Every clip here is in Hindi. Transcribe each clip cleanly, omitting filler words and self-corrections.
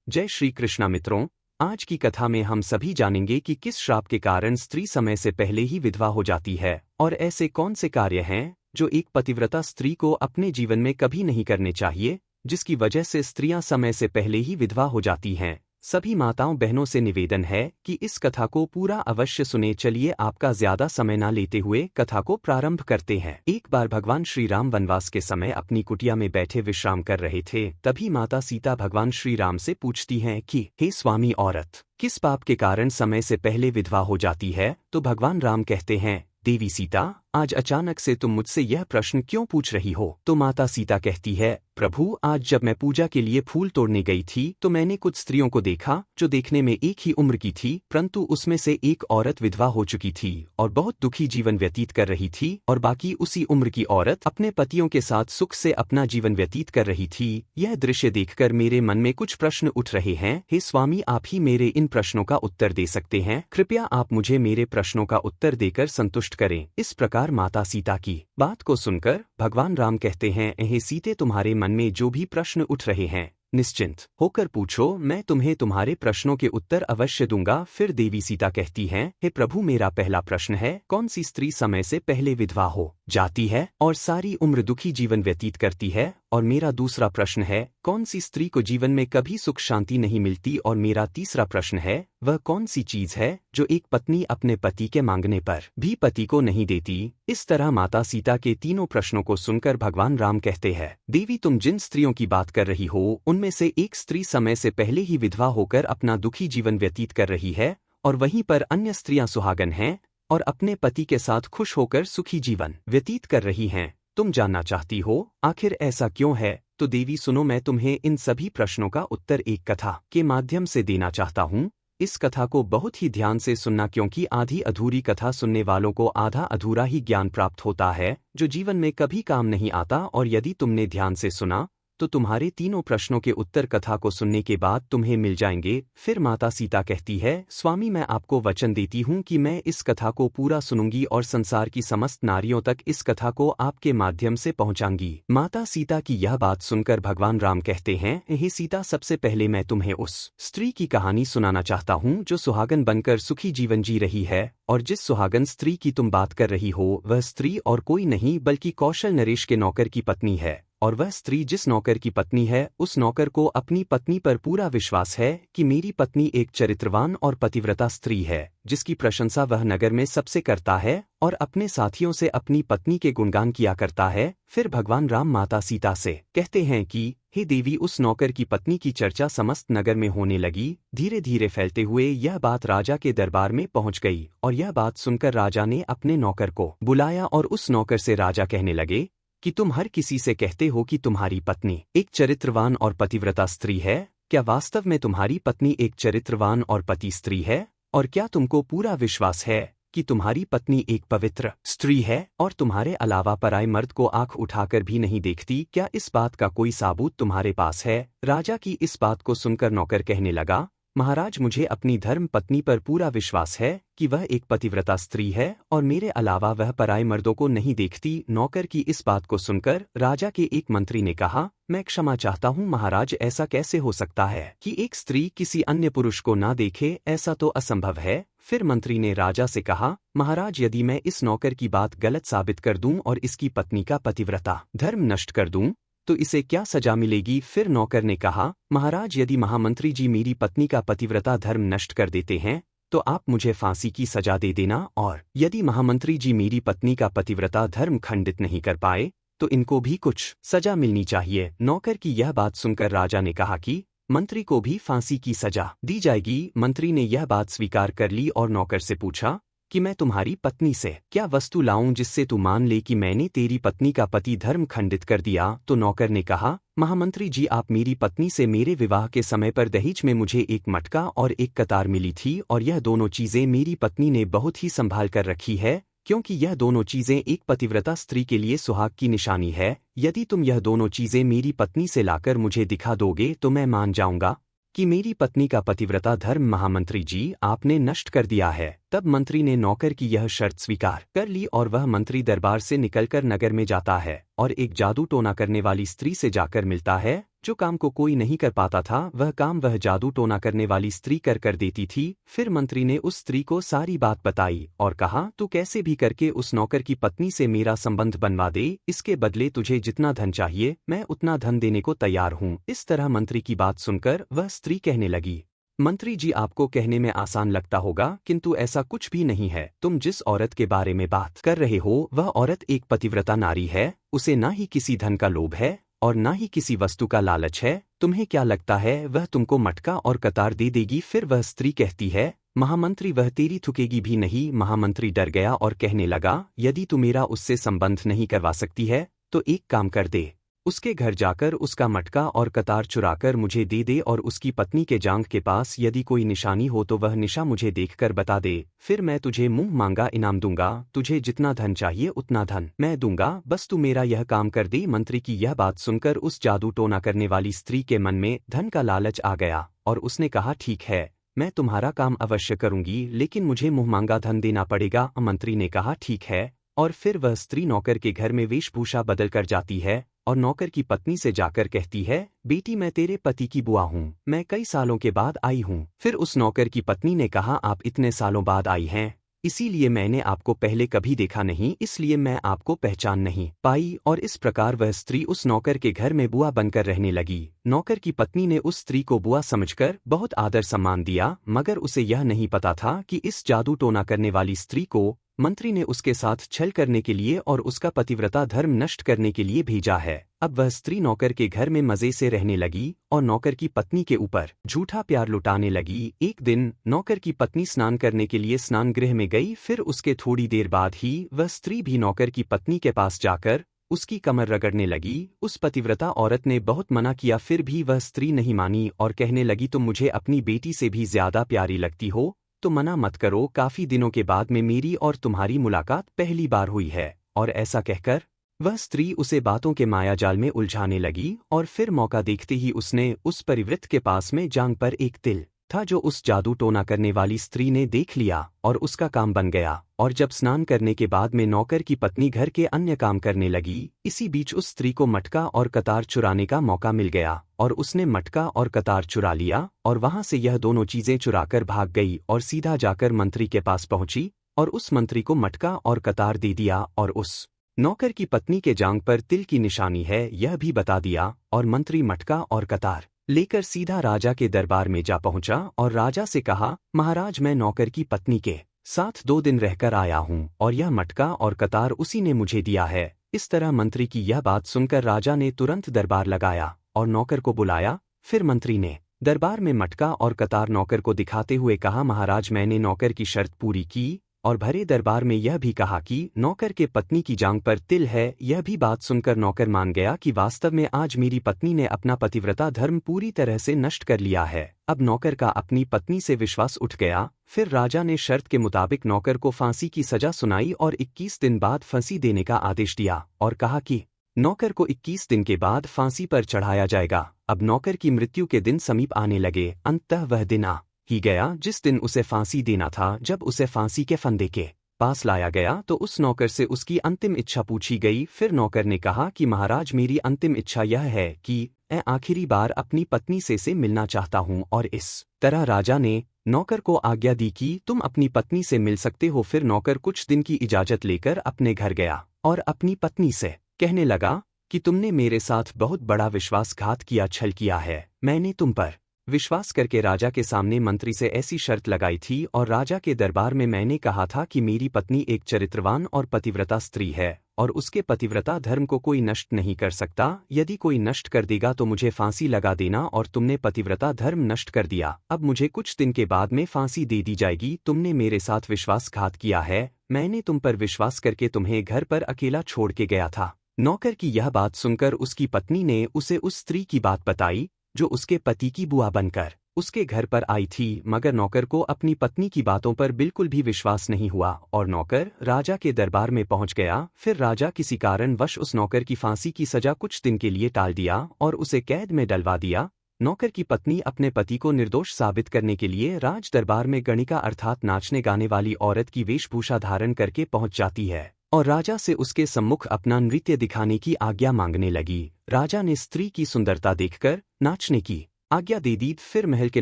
जय श्री कृष्णा मित्रों, आज की कथा में हम सभी जानेंगे कि किस श्राप के कारण स्त्री समय से पहले ही विधवा हो जाती है और ऐसे कौन से कार्य हैं जो एक पतिव्रता स्त्री को अपने जीवन में कभी नहीं करने चाहिए, जिसकी वजह से स्त्रियां समय से पहले ही विधवा हो जाती हैं। सभी माताओं बहनों से निवेदन है कि इस कथा को पूरा अवश्य सुने। चलिए आपका ज्यादा समय न लेते हुए कथा को प्रारंभ करते हैं। एक बार भगवान श्री राम वनवास के समय अपनी कुटिया में बैठे विश्राम कर रहे थे। तभी माता सीता भगवान श्री राम से पूछती हैं कि हे स्वामी, औरत किस पाप के कारण समय से पहले विधवा हो जाती है? तो भगवान राम कहते हैं, देवी सीता, आज अचानक से तुम मुझसे यह प्रश्न क्यों पूछ रही हो? तो माता सीता कहती है, प्रभु, आज जब मैं पूजा के लिए फूल तोड़ने गई थी तो मैंने कुछ स्त्रियों को देखा जो देखने में एक ही उम्र की थी, परंतु उसमें से एक औरत विधवा हो चुकी थी और बहुत दुखी जीवन व्यतीत कर रही थी और बाकी उसी उम्र की औरत अपने पतियों के साथ सुख से अपना जीवन व्यतीत कर रही थी। यह दृश्य देखकर मेरे मन में कुछ प्रश्न उठ रहे हैं। हे स्वामी, आप ही मेरे इन प्रश्नों का उत्तर दे सकते हैं। कृपया आप मुझे मेरे प्रश्नों का उत्तर देकर संतुष्ट करें। इस प्रकार माता सीता की बात को सुनकर भगवान राम कहते हैं, हे सीते, तुम्हारे मन में जो भी प्रश्न उठ रहे हैं निश्चिंत होकर पूछो, मैं तुम्हें तुम्हारे प्रश्नों के उत्तर अवश्य दूंगा। फिर देवी सीता कहती हैं, हे प्रभु, मेरा पहला प्रश्न है, कौन सी स्त्री समय से पहले विधवा हो जाती है और सारी उम्र दुखी जीवन व्यतीत करती है? और मेरा दूसरा प्रश्न है, कौन सी स्त्री को जीवन में कभी सुख शांति नहीं मिलती? और मेरा तीसरा प्रश्न है, वह कौन सी चीज है जो एक पत्नी अपने पति के मांगने पर भी पति को नहीं देती? इस तरह माता सीता के तीनों प्रश्नों को सुनकर भगवान राम कहते हैं, देवी, तुम जिन स्त्रियों की बात कर रही हो उनमें से एक स्त्री समय से पहले ही विधवा होकर अपना दुखी जीवन व्यतीत कर रही है और वहीं पर अन्य स्त्रियां सुहागन हैं और अपने पति के साथ खुश होकर सुखी जीवन व्यतीत कर रही हैं। तुम जानना चाहती हो आखिर ऐसा क्यों है? तो देवी सुनो, मैं तुम्हें इन सभी प्रश्नों का उत्तर एक कथा के माध्यम से देना चाहता हूँ। इस कथा को बहुत ही ध्यान से सुनना, क्योंकि आधी अधूरी कथा सुनने वालों को आधा अधूरा ही ज्ञान प्राप्त होता है जो जीवन में कभी काम नहीं आता। और यदि तुमने ध्यान से सुना तो तुम्हारे तीनों प्रश्नों के उत्तर कथा को सुनने के बाद तुम्हें मिल जाएंगे। फिर माता सीता कहती है, स्वामी, मैं आपको वचन देती हूँ कि मैं इस कथा को पूरा सुनूंगी और संसार की समस्त नारियों तक इस कथा को आपके माध्यम से पहुँचाऊंगी। माता सीता की यह बात सुनकर भगवान राम कहते हैं, हे सीता, सबसे पहले मैं तुम्हें उस स्त्री की कहानी सुनाना चाहता हूँ जो सुहागन बनकर सुखी जीवन जी रही है। और जिस सुहागन स्त्री की तुम बात कर रही हो वह स्त्री और कोई नहीं बल्कि कौशल नरेश के नौकर की पत्नी है। और वह स्त्री जिस नौकर की पत्नी है उस नौकर को अपनी पत्नी पर पूरा विश्वास है कि मेरी पत्नी एक चरित्रवान और पतिव्रता स्त्री है जिसकी प्रशंसा वह नगर में सबसे करता है और अपने साथियों से अपनी पत्नी के गुणगान किया करता है। फिर भगवान राम माता सीता से कहते हैं कि हे देवी, उस नौकर की पत्नी की चर्चा समस्त नगर में होने लगी। धीरे धीरे फैलते हुए यह बात राजा के दरबार में पहुंच गई और यह बात सुनकर राजा ने अपने नौकर को बुलाया और उस नौकर से राजा कहने लगे कि तुम हर किसी से कहते हो कि तुम्हारी पत्नी एक चरित्रवान और पतिव्रता स्त्री है। क्या वास्तव में तुम्हारी पत्नी एक चरित्रवान और पति स्त्री है? और क्या तुमको पूरा विश्वास है कि तुम्हारी पत्नी एक पवित्र स्त्री है और तुम्हारे अलावा पराये मर्द को आंख उठाकर भी नहीं देखती? क्या इस बात का कोई सबूत तुम्हारे पास है? राजा की इस बात को सुनकर नौकर कहने लगा, महाराज, मुझे अपनी धर्म पत्नी पर पूरा विश्वास है कि वह एक पतिव्रता स्त्री है और मेरे अलावा वह पराये मर्दों को नहीं देखती। नौकर की इस बात को सुनकर राजा के एक मंत्री ने कहा, मैं क्षमा चाहता हूँ महाराज, ऐसा कैसे हो सकता है कि एक स्त्री किसी अन्य पुरुष को ना देखे? ऐसा तो असंभव है। फिर मंत्री ने राजा से कहा, महाराज, यदि मैं इस नौकर की बात गलत साबित कर दूं और इसकी पत्नी का पतिव्रता धर्म नष्ट कर दूं तो इसे क्या सजा मिलेगी? फिर नौकर ने कहा, महाराज, यदि महामंत्री जी मेरी पत्नी का पतिव्रता धर्म नष्ट कर देते हैं तो आप मुझे फांसी की सजा दे देना, और यदि महामंत्री जी मेरी पत्नी का पतिव्रता धर्म खंडित नहीं कर पाए तो इनको भी कुछ सजा मिलनी चाहिए। नौकर की यह बात सुनकर राजा ने कहा कि मंत्री को भी फांसी की सजा दी जाएगी। मंत्री ने यह बात स्वीकार कर ली और नौकर से पूछा कि मैं तुम्हारी पत्नी से क्या वस्तु लाऊं जिससे तू मान ले कि मैंने तेरी पत्नी का पति धर्म खंडित कर दिया? तो नौकर ने कहा, महामंत्री जी, आप मेरी पत्नी से मेरे विवाह के समय पर दहेज में मुझे एक मटका और एक कतार मिली थी और यह दोनों चीजें मेरी पत्नी ने बहुत ही संभाल कर रखी है, क्योंकि यह दोनों चीजें एक पतिव्रता स्त्री के लिए सुहाग की निशानी है। यदि तुम यह दोनों चीजें मेरी पत्नी से लाकर मुझे दिखा दोगे तो मैं मान जाऊंगा कि मेरी पत्नी का पतिव्रता धर्म महामंत्री जी आपने नष्ट कर दिया है। तब मंत्री ने नौकर की यह शर्त स्वीकार कर ली और वह मंत्री दरबार से निकलकर नगर में जाता है और एक जादू टोना करने वाली स्त्री से जाकर मिलता है जो काम को कोई नहीं कर पाता था वह काम वह जादू टोना करने वाली स्त्री कर देती थी। फिर मंत्री ने उस स्त्री को सारी बात बताई और कहा, तू कैसे भी करके उस नौकर की पत्नी से मेरा संबंध बनवा दे, इसके बदले तुझे जितना धन चाहिए मैं उतना धन देने को तैयार हूँ। इस तरह मंत्री की बात सुनकर वह स्त्री कहने लगी, मंत्री जी, आपको कहने में आसान लगता होगा किंतु ऐसा कुछ भी नहीं है। तुम जिस औरत के बारे में बात कर रहे हो वह औरत एक पतिव्रता नारी है, उसे ना ही किसी धन का लोभ है और ना ही किसी वस्तु का लालच है। तुम्हें क्या लगता है वह तुमको मटका और कतार दे देगी? फिर वह स्त्री कहती है, महामंत्री, वह तेरी थुकेगी भी नहीं। महामंत्री डर गया और कहने लगा, यदि तू मेरा उससे संबंध नहीं करवा सकती है तो एक काम कर दे, उसके घर जाकर उसका मटका और कतार चुराकर मुझे दे दे और उसकी पत्नी के जांघ के पास यदि कोई निशानी हो तो वह निशा मुझे देखकर बता दे, फिर मैं तुझे मुंह मांगा इनाम दूंगा। तुझे जितना धन चाहिए उतना धन मैं दूंगा, बस तू मेरा यह काम कर दे। मंत्री की यह बात सुनकर उस जादू टोना करने वाली स्त्री के मन में धन का लालच आ गया और उसने कहा, ठीक है, मैं तुम्हारा काम अवश्य करूंगी, लेकिन मुझे मुंह मांगा धन देना पड़ेगा। मंत्री ने कहा, ठीक है, और फिर वह स्त्री नौकर के घर में वेशभूषा बदल कर जाती है और नौकर की पत्नी से जाकर कहती है, बेटी, मैं तेरे पति की बुआ हूँ, मैं कई सालों के बाद आई हूँ। फिर उस नौकर की पत्नी ने कहा, आप इतने सालों बाद आई हैं, इसीलिए मैंने आपको पहले कभी देखा नहीं, इसलिए मैं आपको पहचान नहीं पाई। और इस प्रकार वह स्त्री उस नौकर के घर में बुआ बनकर रहने लगी। नौकर की पत्नी ने उस स्त्री को बुआ समझकर बहुत आदर सम्मान दिया, मगर उसे यह नहीं पता था कि इस जादू टोना करने वाली स्त्री को मंत्री ने उसके साथ छल करने के लिए और उसका पतिव्रता धर्म नष्ट करने के लिए भेजा है। अब वह स्त्री नौकर के घर में मजे से रहने लगी और नौकर की पत्नी के ऊपर झूठा प्यार लुटाने लगी। एक दिन नौकर की पत्नी स्नान करने के लिए स्नान गृह में गई, फिर उसके थोड़ी देर बाद ही वह स्त्री भी नौकर की पत्नी के पास जाकर उसकी कमर रगड़ने लगी। उस पतिव्रता औरत ने बहुत मना किया, फिर भी वह स्त्री नहीं मानी और कहने लगी, तुम मुझे अपनी बेटी से भी ज्यादा प्यारी लगती हो तो मना मत करो। काफी दिनों के बाद में मेरी और तुम्हारी मुलाकात पहली बार हुई है। और ऐसा कहकर वह स्त्री उसे बातों के मायाजाल में उलझाने लगी और फिर मौका देखते ही उसने उस परिवृत्त के पास में जांघ पर एक तिल था जो उस जादू टोना करने वाली स्त्री ने देख लिया और उसका काम बन गया। और जब स्नान करने के बाद में नौकर की पत्नी घर के अन्य काम करने लगी, इसी बीच उस स्त्री को मटका और कतार चुराने का मौका मिल गया और उसने मटका और कतार चुरा लिया और वहां से यह दोनों चीजें चुराकर भाग गई और सीधा जाकर मंत्री के पास पहुंची और उस मंत्री को मटका और कतार दे दिया और उस नौकर की पत्नी के जांघ पर तिल की निशानी है यह भी बता दिया। और मंत्री मटका और कतार लेकर सीधा राजा के दरबार में जा पहुंचा और राजा से कहा, महाराज, मैं नौकर की पत्नी के साथ 2 दिन रहकर आया हूं और यह मटका और कतार उसी ने मुझे दिया है। इस तरह मंत्री की यह बात सुनकर राजा ने तुरंत दरबार लगाया और नौकर को बुलाया। फिर मंत्री ने दरबार में मटका और कतार नौकर को दिखाते हुए कहा, महाराज, मैंने नौकर की शर्त पूरी की और भरे दरबार में यह भी कहा कि नौकर के पत्नी की जांघ पर तिल है। यह भी बात सुनकर नौकर मान गया कि वास्तव में आज मेरी पत्नी ने अपना पतिव्रता धर्म पूरी तरह से नष्ट कर लिया है। अब नौकर का अपनी पत्नी से विश्वास उठ गया। फिर राजा ने शर्त के मुताबिक नौकर को फांसी की सजा सुनाई और 21 दिन बाद फांसी देने का आदेश दिया और कहा कि नौकर को 21 दिन के बाद फांसी पर चढ़ाया जाएगा। अब नौकर की मृत्यु के दिन समीप आने लगे। अंततः वह दिन आ ही गया जिस दिन उसे फांसी देना था। जब उसे फांसी के फंदे के पास लाया गया तो उस नौकर से उसकी अंतिम इच्छा पूछी गई। फिर नौकर ने कहा कि महाराज, मेरी अंतिम इच्छा यह है कि मैं आखिरी बार अपनी पत्नी से मिलना चाहता हूँ। और इस तरह राजा ने नौकर को आज्ञा दी कि तुम अपनी पत्नी से मिल सकते हो। फिर नौकर कुछ दिन की इजाजत लेकर अपने घर गया और अपनी पत्नी से कहने लगा कि तुमने मेरे साथ बहुत बड़ा विश्वासघात किया, छल किया है। मैंने तुम पर विश्वास करके राजा के सामने मंत्री से ऐसी शर्त लगाई थी और राजा के दरबार में मैंने कहा था कि मेरी पत्नी एक चरित्रवान और पतिव्रता स्त्री है और उसके पतिव्रता धर्म को कोई नष्ट नहीं कर सकता। यदि कोई नष्ट कर देगा तो मुझे फांसी लगा देना, और तुमने पतिव्रता धर्म नष्ट कर दिया। अब मुझे कुछ दिन के बाद में फांसी दे दी जाएगी। तुमने मेरे साथ विश्वासघात किया है। मैंने तुम पर विश्वास करके तुम्हें घर पर अकेला छोड़ के गया था। नौकर की यह बात सुनकर उसकी पत्नी ने उसे उस स्त्री की बात बताई जो उसके पति की बुआ बनकर उसके घर पर आई थी। मगर नौकर को अपनी पत्नी की बातों पर बिल्कुल भी विश्वास नहीं हुआ और नौकर राजा के दरबार में पहुंच गया। फिर राजा किसी कारणवश उस नौकर की फांसी की सजा कुछ दिन के लिए टाल दिया और उसे कैद में डलवा दिया। नौकर की पत्नी अपने पति को निर्दोष साबित करने के लिए राज दरबार में गणिका अर्थात नाचने गाने वाली औरत की वेशभूषा धारण करके पहुंच जाती है और राजा से उसके सम्मुख अपना नृत्य दिखाने की आज्ञा मांगने लगी। राजा ने स्त्री की सुंदरता देखकर नाचने की आज्ञा दे दी। फिर महल के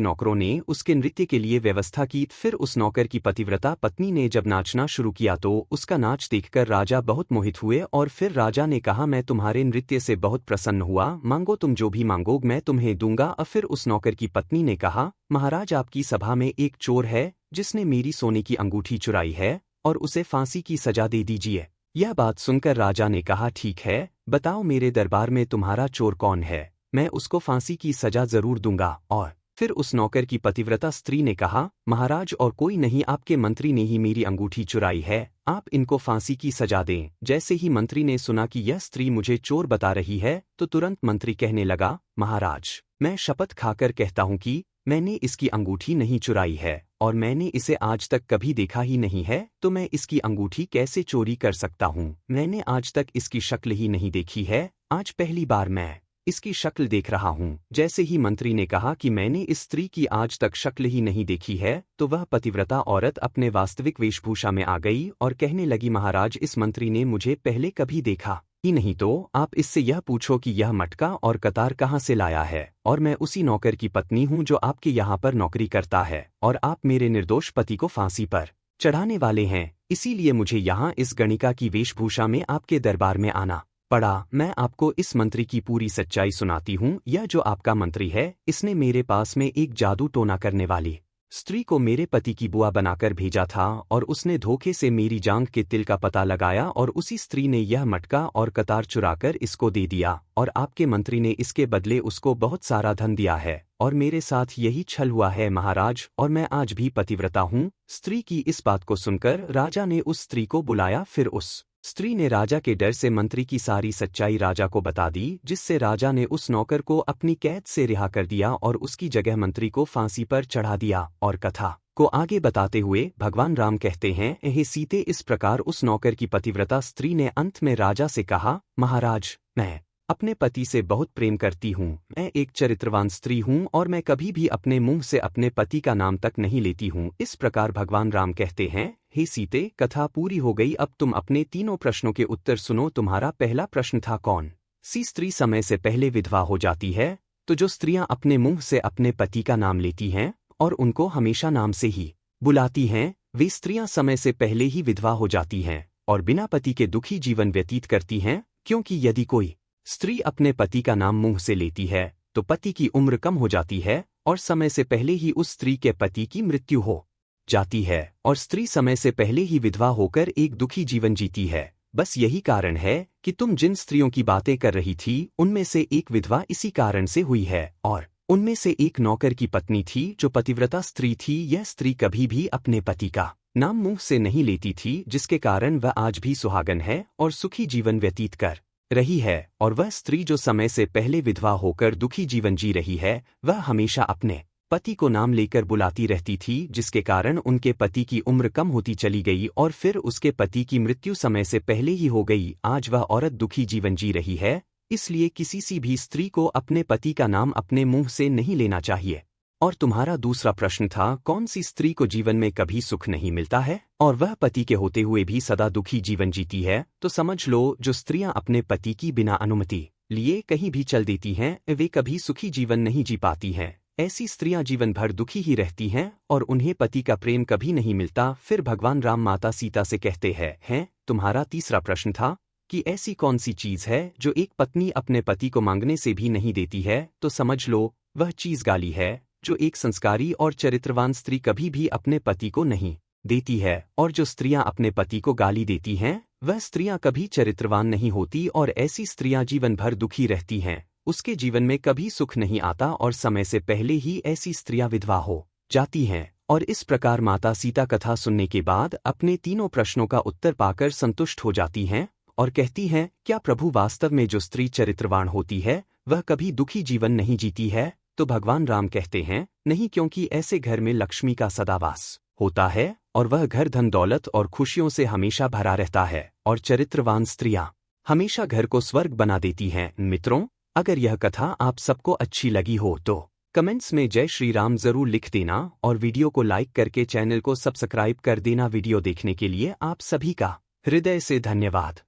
नौकरों ने उसके नृत्य के लिए व्यवस्था की। फिर उस नौकर की पतिव्रता पत्नी ने जब नाचना शुरू किया तो उसका नाच देखकर राजा बहुत मोहित हुए और फिर राजा ने कहा, मैं तुम्हारे नृत्य से बहुत प्रसन्न हुआ, मांगो तुम जो भी मांगो मैं तुम्हें दूंगा। और फिर उस नौकर की पत्नी ने कहा, महाराज आपकी सभा में एक चोर है जिसने मेरी सोने की अंगूठी चुराई है और उसे फांसी की सजा दे दीजिए। यह बात सुनकर राजा ने कहा, ठीक है, बताओ मेरे दरबार में तुम्हारा चोर कौन है, मैं उसको फांसी की सजा जरूर दूंगा। और फिर उस नौकर की पतिव्रता स्त्री ने कहा, महाराज और कोई नहीं, आपके मंत्री ने ही मेरी अंगूठी चुराई है, आप इनको फांसी की सजा दें। जैसे ही मंत्री ने सुना कि यह स्त्री मुझे चोर बता रही है तो तुरंत मंत्री कहने लगा, महाराज मैं शपथ खाकर कहता हूं कि मैंने इसकी अंगूठी नहीं चुराई है और मैंने इसे आज तक कभी देखा ही नहीं है, तो मैं इसकी अंगूठी कैसे चोरी कर सकता हूं। मैंने आज तक इसकी शक्ल ही नहीं देखी है, आज पहली बार मैं इसकी शक्ल देख रहा हूं। जैसे ही मंत्री ने कहा कि मैंने इस स्त्री की आज तक शक्ल ही नहीं देखी है तो वह पतिव्रता औरत अपने वास्तविक वेशभूषा में आ गई और कहने लगी, महाराज इस मंत्री ने मुझे पहले कभी देखा ही नहीं, तो आप इससे यह पूछो कि यह मटका और कतार कहाँ से लाया है, और मैं उसी नौकर की पत्नी हूँ जो आपके यहाँ पर नौकरी करता है और आप मेरे निर्दोष पति को फांसी पर चढ़ाने वाले हैं, इसीलिए मुझे यहाँ इस गणिका की वेशभूषा में आपके दरबार में आना पड़ा। मैं आपको इस मंत्री की पूरी सच्चाई सुनाती हूँ। यह जो आपका मंत्री है इसने मेरे पास में एक जादू टोना करने वाली स्त्री को मेरे पति की बुआ बनाकर भेजा था और उसने धोखे से मेरी जांघ के तिल का पता लगाया और उसी स्त्री ने यह मटका और कतार चुराकर इसको दे दिया और आपके मंत्री ने इसके बदले उसको बहुत सारा धन दिया है और मेरे साथ यही छल हुआ है महाराज, और मैं आज भी पतिव्रता हूँ। स्त्री की इस बात को सुनकर राजा ने उस स्त्री को बुलाया। फिर उस स्त्री ने राजा के डर से मंत्री की सारी सच्चाई राजा को बता दी, जिससे राजा ने उस नौकर को अपनी कैद से रिहा कर दिया और उसकी जगह मंत्री को फांसी पर चढ़ा दिया। और कथा को आगे बताते हुए भगवान राम कहते हैं, हे सीते, इस प्रकार उस नौकर की पतिव्रता स्त्री ने अंत में राजा से कहा, महाराज मैं अपने पति से बहुत प्रेम करती हूँ, मैं एक चरित्रवान स्त्री हूँ और मैं कभी भी अपने मुंह से अपने पति का नाम तक नहीं लेती हूँ। इस प्रकार भगवान राम कहते हैं, हे सीते, कथा पूरी हो गई, अब तुम अपने तीनों प्रश्नों के उत्तर सुनो। तुम्हारा पहला प्रश्न था, कौन सी स्त्री समय से पहले विधवा हो जाती है? तो जो स्त्रियां अपने मुंह से अपने पति का नाम लेती हैं और उनको हमेशा नाम से ही बुलाती हैं, वे स्त्रियां समय से पहले ही विधवा हो जाती हैं और बिना पति के दुखी जीवन व्यतीत करती हैं, क्योंकि यदि कोई स्त्री अपने पति का नाम मुंह से लेती है तो पति की उम्र कम हो जाती है और समय से पहले ही उस स्त्री के पति की मृत्यु हो जाती है और स्त्री समय से पहले ही विधवा होकर एक दुखी जीवन जीती है। बस यही कारण है कि तुम जिन स्त्रियों की बातें कर रही थी उनमें से एक विधवा इसी कारण से हुई है और उनमें से एक नौकर की पत्नी थी जो पतिव्रता स्त्री थी। यह स्त्री कभी भी अपने पति का नाम मुंह से नहीं लेती थी, जिसके कारण वह आज भी सुहागन है और सुखी जीवन व्यतीत कर रही है। और वह स्त्री जो समय से पहले विधवा होकर दुखी जीवन जी रही है, वह हमेशा अपने पति को नाम लेकर बुलाती रहती थी, जिसके कारण उनके पति की उम्र कम होती चली गई और फिर उसके पति की मृत्यु समय से पहले ही हो गई। आज वह औरत दुखी जीवन जी रही है, इसलिए किसी सी भी स्त्री को अपने पति का नाम अपने मुंह से नहीं लेना चाहिए। और तुम्हारा दूसरा प्रश्न था, कौन सी स्त्री को जीवन में कभी सुख नहीं मिलता है और वह पति के होते हुए भी सदा दुखी जीवन जीती है? तो समझ लो, जो स्त्रियां अपने पति की बिना अनुमति लिए कहीं भी चल देती हैं, वे कभी सुखी जीवन नहीं जी पाती हैं। ऐसी स्त्रियां जीवन भर दुखी ही रहती हैं और उन्हें पति का प्रेम कभी नहीं मिलता। फिर भगवान राम माता सीता से कहते हैं, तुम्हारा तीसरा प्रश्न था कि ऐसी कौन सी चीज है जो एक पत्नी अपने पति को मांगने से भी नहीं देती है? तो समझ लो, वह चीज गाली है जो एक संस्कारी और चरित्रवान स्त्री कभी भी अपने पति को नहीं देती है। और जो स्त्रियां अपने पति को गाली देती हैं, वह स्त्रियां कभी चरित्रवान नहीं होती और ऐसी स्त्रियां जीवन भर दुखी रहती हैं, उसके जीवन में कभी सुख नहीं आता और समय से पहले ही ऐसी स्त्रियां विधवा हो जाती हैं। और इस प्रकार माता सीता कथा सुनने के बाद अपने तीनों प्रश्नों का उत्तर पाकर संतुष्ट हो जाती हैं और कहती हैं, क्या प्रभु वास्तव में जो स्त्री चरित्रवान होती है वह कभी दुखी जीवन नहीं जीती है? तो भगवान राम कहते हैं, नहीं, क्योंकि ऐसे घर में लक्ष्मी का सदावास होता है और वह घर धन दौलत और खुशियों से हमेशा भरा रहता है और चरित्रवान स्त्रियां हमेशा घर को स्वर्ग बना देती हैं। मित्रों, अगर यह कथा आप सबको अच्छी लगी हो तो कमेंट्स में जय श्री राम जरूर लिख देना और वीडियो को लाइक करके चैनल को सब्सक्राइब कर देना। वीडियो देखने के लिए आप सभी का हृदय से धन्यवाद।